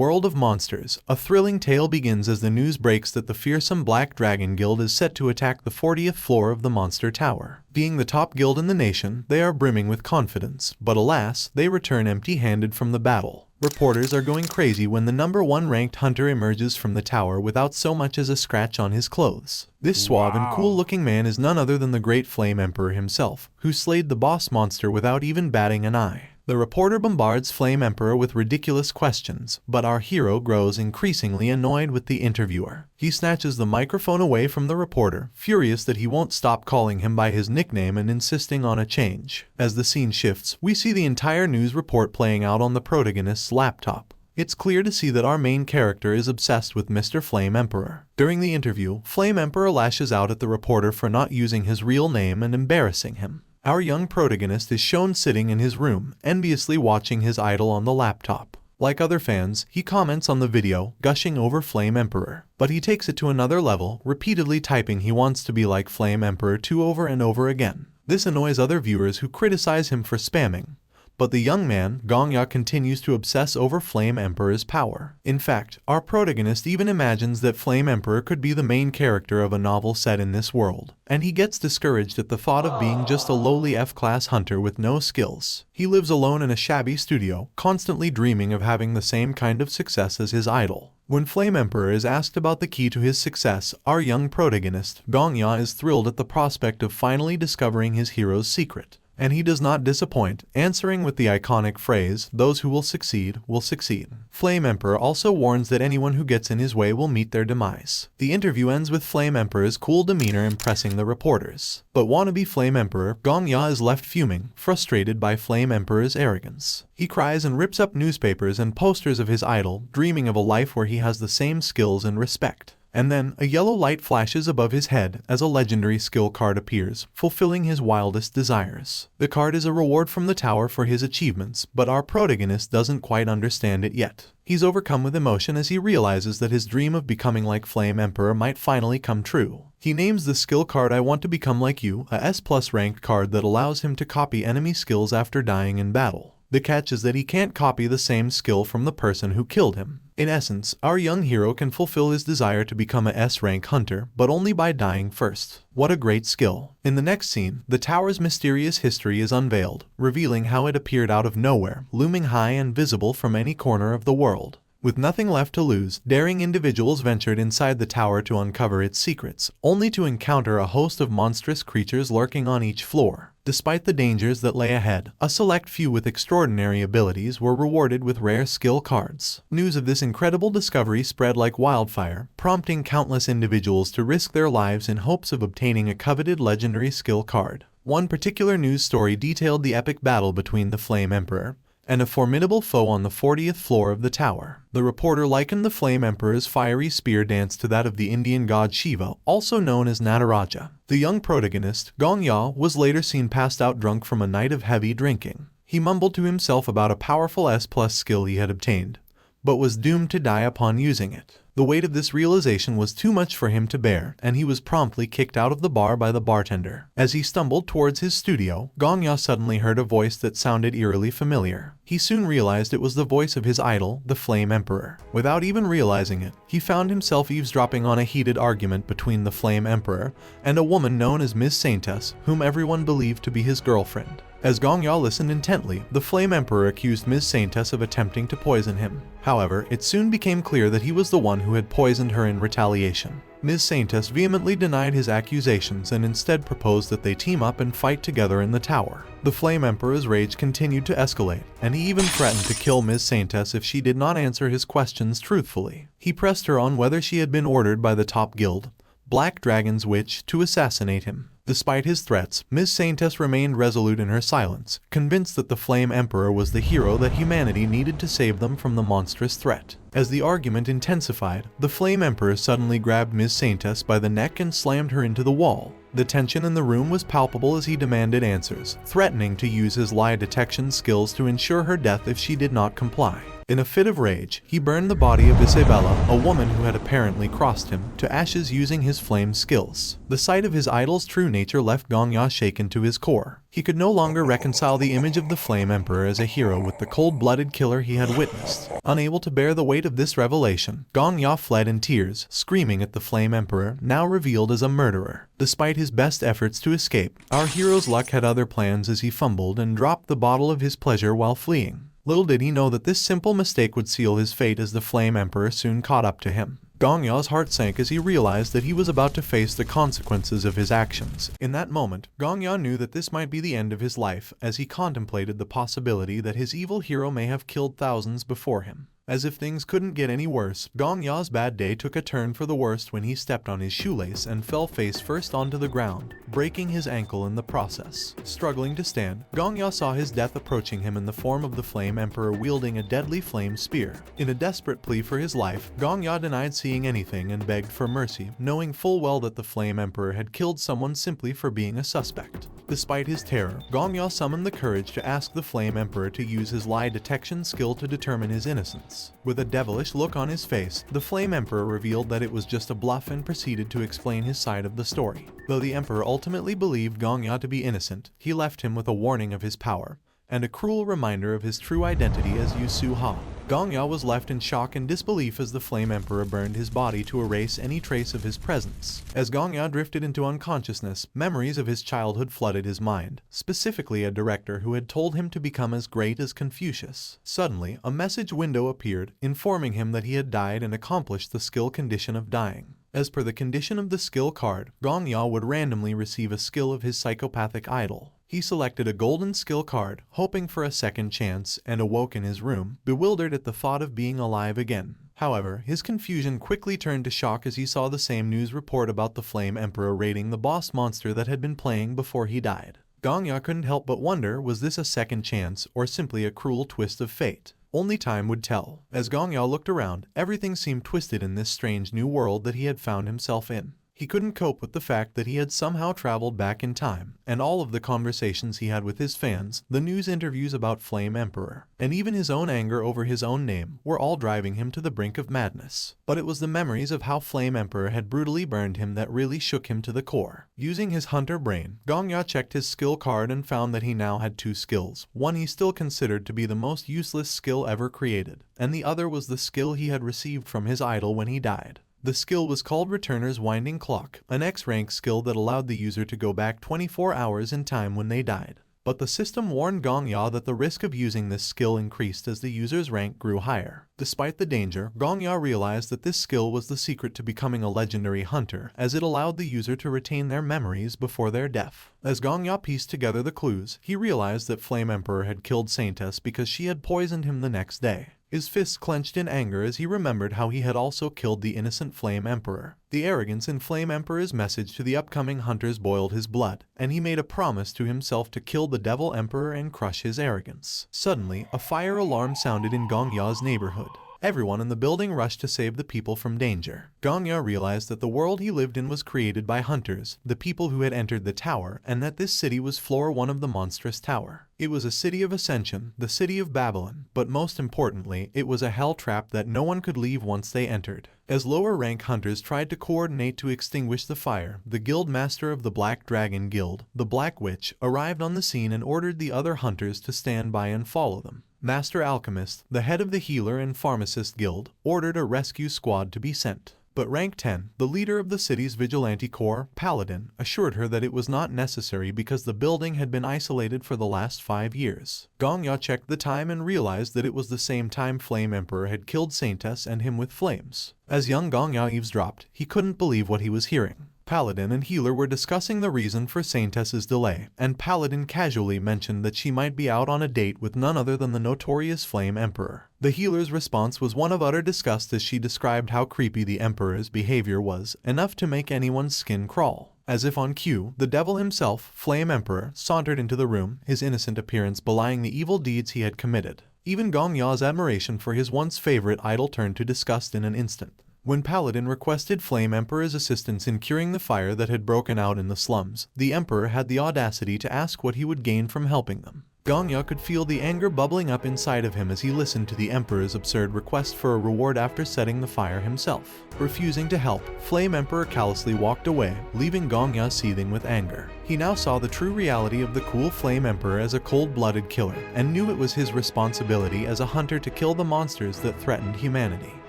world of monsters, a thrilling tale begins as the news breaks that the fearsome Black Dragon Guild is set to attack the 40th floor of the Monster Tower. Being the top guild in the nation, they are brimming with confidence, but alas, they return empty-handed from the battle. Reporters are going crazy when the #1 ranked hunter emerges from the tower without so much as a scratch on his clothes. This suave and cool-looking man is none other than the Great Flame Emperor himself, who slayed the boss monster without even batting an eye. The reporter bombards Flame Emperor with ridiculous questions, but our hero grows increasingly annoyed with the interviewer. He snatches the microphone away from the reporter, furious that he won't stop calling him by his nickname and insisting on a change. As the scene shifts, we see the entire news report playing out on the protagonist's laptop. It's clear to see that our main character is obsessed with Mr. Flame Emperor. During the interview, Flame Emperor lashes out at the reporter for not using his real name and embarrassing him. Our young protagonist is shown sitting in his room, enviously watching his idol on the laptop. Like other fans, he comments on the video, gushing over Flame Emperor. But he takes it to another level, repeatedly typing he wants to be like Flame Emperor 2 over and over again. This annoys other viewers who criticize him for spamming. But the young man, Gongya, continues to obsess over Flame Emperor's power. In fact, our protagonist even imagines that Flame Emperor could be the main character of a novel set in this world, and he gets discouraged at the thought of being just a lowly F-class hunter with no skills. He lives alone in a shabby studio, constantly dreaming of having the same kind of success as his idol. When Flame Emperor is asked about the key to his success, our young protagonist, Gongya, is thrilled at the prospect of finally discovering his hero's secret. And he does not disappoint, answering with the iconic phrase, "Those who will succeed, will succeed." Flame Emperor also warns that anyone who gets in his way will meet their demise. The interview ends with Flame Emperor's cool demeanor impressing the reporters. But wannabe Flame Emperor, Gongya, is left fuming, frustrated by Flame Emperor's arrogance. He cries and rips up newspapers and posters of his idol, dreaming of a life where he has the same skills and respect. And then, a yellow light flashes above his head as a legendary skill card appears, fulfilling his wildest desires. The card is a reward from the tower for his achievements, but our protagonist doesn't quite understand it yet. He's overcome with emotion as he realizes that his dream of becoming like Flame Emperor might finally come true. He names the skill card "I Want to Become Like You," a S+ ranked card that allows him to copy enemy skills after dying in battle. The catch is that he can't copy the same skill from the person who killed him. In essence, our young hero can fulfill his desire to become a S-rank hunter, but only by dying first. What a great skill. In the next scene, the tower's mysterious history is unveiled, revealing how it appeared out of nowhere, looming high and visible from any corner of the world. With nothing left to lose, daring individuals ventured inside the tower to uncover its secrets, only to encounter a host of monstrous creatures lurking on each floor. Despite the dangers that lay ahead, a select few with extraordinary abilities were rewarded with rare skill cards. News of this incredible discovery spread like wildfire, prompting countless individuals to risk their lives in hopes of obtaining a coveted legendary skill card. One particular news story detailed the epic battle between the Flame Emperor and a formidable foe on the 40th floor of the tower. The reporter likened the Flame Emperor's fiery spear dance to that of the Indian god Shiva, also known as Nataraja. The young protagonist, Gongya, was later seen passed out drunk from a night of heavy drinking. He mumbled to himself about a powerful S+ skill he had obtained, but was doomed to die upon using it. The weight of this realization was too much for him to bear, and he was promptly kicked out of the bar by the bartender. As he stumbled towards his studio, Gongya suddenly heard a voice that sounded eerily familiar. He soon realized it was the voice of his idol, the Flame Emperor. Without even realizing it, he found himself eavesdropping on a heated argument between the Flame Emperor and a woman known as Ms. Saintess, whom everyone believed to be his girlfriend. As Gongya listened intently, the Flame Emperor accused Ms. Saintess of attempting to poison him. However, it soon became clear that he was the one who had poisoned her in retaliation. Ms. Saintess vehemently denied his accusations and instead proposed that they team up and fight together in the tower. The Flame Emperor's rage continued to escalate, and he even threatened to kill Ms. Saintess if she did not answer his questions truthfully. He pressed her on whether she had been ordered by the top guild, Black Dragon's Witch, to assassinate him. Despite his threats, Ms. Saintess remained resolute in her silence, convinced that the Flame Emperor was the hero that humanity needed to save them from the monstrous threat. As the argument intensified, the Flame Emperor suddenly grabbed Ms. Saintess by the neck and slammed her into the wall. The tension in the room was palpable as he demanded answers, threatening to use his lie detection skills to ensure her death if she did not comply. In a fit of rage, he burned the body of Isabella, a woman who had apparently crossed him, to ashes using his flame skills. The sight of his idol's true nature left Gongya shaken to his core. He could no longer reconcile the image of the Flame Emperor as a hero with the cold-blooded killer he had witnessed. Unable to bear the weight of this revelation, Gong Ya fled in tears, screaming at the Flame Emperor, now revealed as a murderer. Despite his best efforts to escape, our hero's luck had other plans as he fumbled and dropped the bottle of his pleasure while fleeing. Little did he know that this simple mistake would seal his fate as the Flame Emperor soon caught up to him. Gong Ya's heart sank as he realized that he was about to face the consequences of his actions. In that moment, Gong Ya knew that this might be the end of his life as he contemplated the possibility that his evil hero may have killed thousands before him. As if things couldn't get any worse, Gong Ya's bad day took a turn for the worst when he stepped on his shoelace and fell face first onto the ground, breaking his ankle in the process. Struggling to stand, Gong Ya saw his death approaching him in the form of the Flame Emperor wielding a deadly flame spear. In a desperate plea for his life, Gong Ya denied seeing anything and begged for mercy, knowing full well that the Flame Emperor had killed someone simply for being a suspect. Despite his terror, Gong Ya summoned the courage to ask the Flame Emperor to use his lie detection skill to determine his innocence. With a devilish look on his face, the Flame Emperor revealed that it was just a bluff and proceeded to explain his side of the story. Though the Emperor ultimately believed Gong Ya to be innocent, he left him with a warning of his power, and a cruel reminder of his true identity as Yu Su Ha. Gong Ya was left in shock and disbelief as the Flame Emperor burned his body to erase any trace of his presence. As Gong Ya drifted into unconsciousness, memories of his childhood flooded his mind, specifically a director who had told him to become as great as Confucius. Suddenly, a message window appeared, informing him that he had died and accomplished the skill condition of dying. As per the condition of the skill card, Gong Ya would randomly receive a skill of his psychopathic idol. He selected a golden skill card, hoping for a second chance, and awoke in his room, bewildered at the thought of being alive again. However, his confusion quickly turned to shock as he saw the same news report about the Flame Emperor raiding the boss monster that had been playing before he died. Gong Ya couldn't help but wonder, was this a second chance, or simply a cruel twist of fate? Only time would tell. As Gong Ya looked around, everything seemed twisted in this strange new world that he had found himself in. He couldn't cope with the fact that he had somehow traveled back in time, and all of the conversations he had with his fans, the news interviews about Flame Emperor, and even his own anger over his own name were all driving him to the brink of madness. But it was the memories of how Flame Emperor had brutally burned him that really shook him to the core. Using his hunter brain, Gong Ya checked his skill card and found that he now had two skills. One he still considered to be the most useless skill ever created, and the other was the skill he had received from his idol when he died. The skill was called Returner's Winding Clock, an X-rank skill that allowed the user to go back 24 hours in time when they died. But the system warned Gong Ya that the risk of using this skill increased as the user's rank grew higher. Despite the danger, Gong Ya realized that this skill was the secret to becoming a legendary hunter, as it allowed the user to retain their memories before their death. As Gong Ya pieced together the clues, he realized that Flame Emperor had killed Saintess because she had poisoned him the next day. His fists clenched in anger as he remembered how he had also killed the innocent Flame Emperor. The arrogance in Flame Emperor's message to the upcoming hunters boiled his blood, and he made a promise to himself to kill the Devil Emperor and crush his arrogance. Suddenly, a fire alarm sounded in Gong Ya's neighborhood. Everyone in the building rushed to save the people from danger. Gong Ya realized that the world he lived in was created by hunters, the people who had entered the tower, and that this city was floor 1 of the monstrous tower. It was a city of ascension, the city of Babylon, but most importantly, it was a hell trap that no one could leave once they entered. As lower rank hunters tried to coordinate to extinguish the fire, the guild master of the Black Dragon Guild, the Black Witch, arrived on the scene and ordered the other hunters to stand by and follow them. Master Alchemist, the head of the Healer and Pharmacist Guild, ordered a rescue squad to be sent. But Rank 10, the leader of the city's vigilante corps, Paladin, assured her that it was not necessary because the building had been isolated for the last 5 years. Gong Ya checked the time and realized that it was the same time Flame Emperor had killed Saintess and him with flames. As young Gong Ya eavesdropped, he couldn't believe what he was hearing. Paladin and Healer were discussing the reason for Saintess's delay, and Paladin casually mentioned that she might be out on a date with none other than the notorious Flame Emperor. The Healer's response was one of utter disgust as she described how creepy the Emperor's behavior was, enough to make anyone's skin crawl. As if on cue, the devil himself, Flame Emperor, sauntered into the room, his innocent appearance belying the evil deeds he had committed. Even Gong Ya's admiration for his once favorite idol turned to disgust in an instant. When Paladin requested Flame Emperor's assistance in curing the fire that had broken out in the slums, the Emperor had the audacity to ask what he would gain from helping them. Gong Ya could feel the anger bubbling up inside of him as he listened to the Emperor's absurd request for a reward after setting the fire himself. Refusing to help, Flame Emperor callously walked away, leaving Gong Ya seething with anger. He now saw the true reality of the cool Flame Emperor as a cold-blooded killer, and knew it was his responsibility as a hunter to kill the monsters that threatened humanity.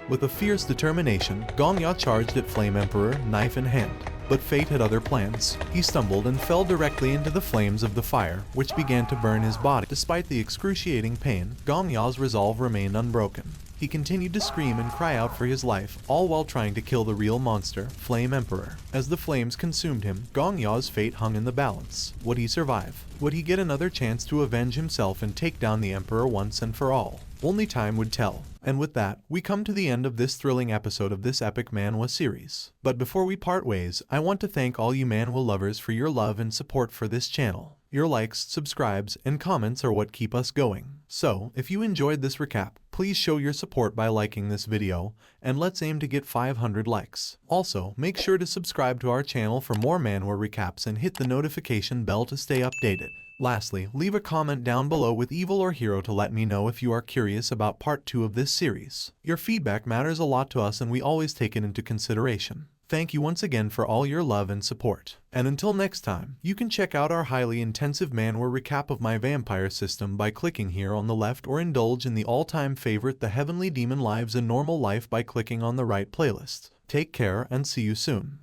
With a fierce determination, Gongya charged at Flame Emperor, knife in hand. But fate had other plans. He stumbled and fell directly into the flames of the fire, which began to burn his body. Despite the excruciating pain, Gongya's resolve remained unbroken. He continued to scream and cry out for his life, all while trying to kill the real monster, Flame Emperor. As the flames consumed him, Gongya's fate hung in the balance. Would he survive? Would he get another chance to avenge himself and take down the Emperor once and for all? Only time would tell. And with that, we come to the end of this thrilling episode of this epic manhwa series. But before we part ways, I want to thank all you manhwa lovers for your love and support for this channel. Your likes, subscribes, and comments are what keep us going. So, if you enjoyed this recap, please show your support by liking this video, and let's aim to get 500 likes. Also, make sure to subscribe to our channel for more manhwa recaps and hit the notification bell to stay updated. Lastly, leave a comment down below with evil or hero to let me know if you are curious about part 2 of this series. Your feedback matters a lot to us and we always take it into consideration. Thank you once again for all your love and support. And until next time, you can check out our highly intensive manhwa recap of my vampire system by clicking here on the left, or indulge in the all-time favorite The Heavenly Demon Lives a Normal Life by clicking on the right playlist. Take care and see you soon.